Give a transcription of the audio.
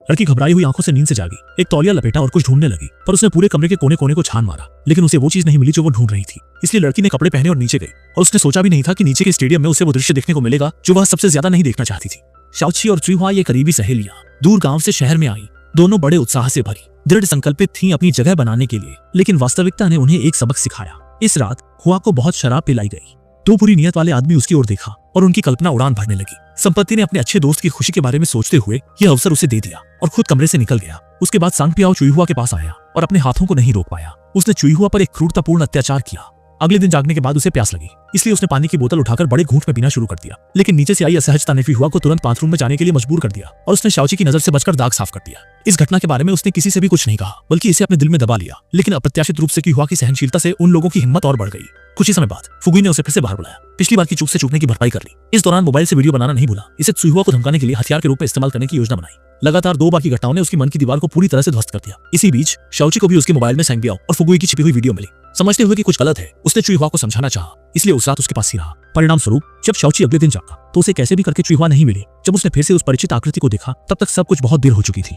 लड़की घबराई हुई आंखों से नींद से जागी, एक तौलिया लपेटा और कुछ ढूंढने लगी, पर उसने पूरे कमरे के कोने कोने को छान मारा, लेकिन उसे वो चीज नहीं मिली जो वो ढूंढ रही थी। इसलिए लड़की ने कपड़े पहने और नीचे गई, और उसने सोचा भी नहीं था कि नीचे के स्टेडियम में उसे वो दृश्य देखने को मिलेगा जो वह सबसे ज्यादा नहीं देखना चाहती थी। शाओची और चुईहुआ ये करीबी सहेलियां दूर गांव से शहर में आई, दोनों बड़े उत्साह से भरी, दृढ़ संकल्पित थीं अपनी जगह बनाने के लिए, लेकिन वास्तविकता ने उन्हें एक सबक सिखाया। इस रात हुआ को बहुत शराब पिलाई गई। दो बुरी नियत वाले आदमी उसकी ओर देखा और उनकी कल्पना उड़ान भरने लगी। संपत्ति ने अपने अच्छे दोस्त की खुशी के बारे में सोचते हुए यह अवसर उसे दे दिया और खुद कमरे से निकल गया। उसके बाद सांगपियाओ चुईहुआ के पास आया और अपने हाथों को नहीं रोक पाया। उसने चुईहुआ पर एक क्रूरतापूर्ण अत्याचार किया। अगले दिन जागने के बाद उसे प्यास लगी, इसलिए उसने पानी की बोतल उठाकर बड़े घूंट में पीना शुरू कर दिया, लेकिन नीचे से आई असहजता ने चुईहुआ को तुरंत बाथरूम में जाने के लिए मजबूर कर दिया और उसने शाओची की नजर से बचकर दाग साफ कर दिया। इस घटना के बारे में उसने किसी से भी कुछ नहीं कहा, बल्कि इसे अपने दिल में दबा लिया, लेकिन अप्रत्याशित रूप से चुईहुआ की सहनशीलता से उन लोगों की हिम्मत और बढ़ गई। कुछ ही समय बाद फुगुई ने उसे फिर से बाहर बुलाया, पिछली बार की चूक से चूकने की भरपाई कर ली। इस दौरान मोबाइल से वीडियो बनाना नहीं भूला, इसे चुईहुआ को धमकाने के लिए हथियार के रूप में इस्तेमाल करने की योजना बनाई। लगातार 2 बार की घटनाओं ने उसकी मन की दीवार को पूरी तरह से ध्वस्त कर दिया। इसी बीच शाओची को भी उसके मोबाइल में सांगपियाओ और फुगुई की छिपी हुई वीडियो मिली। समझते हुए कि कुछ गलत है, उसने चुईहुआ को समझाना चाहा, इसलिए उस रात उसके पास ही रहा। परिणाम स्वरूप जब शाओची अगले दिन जागा तो उसे कैसे भी करके चुईहुआ नहीं मिली। जब उसने फिर से उस परिचित आकृति को देखा, तब तक सब कुछ बहुत देर हो चुकी थी।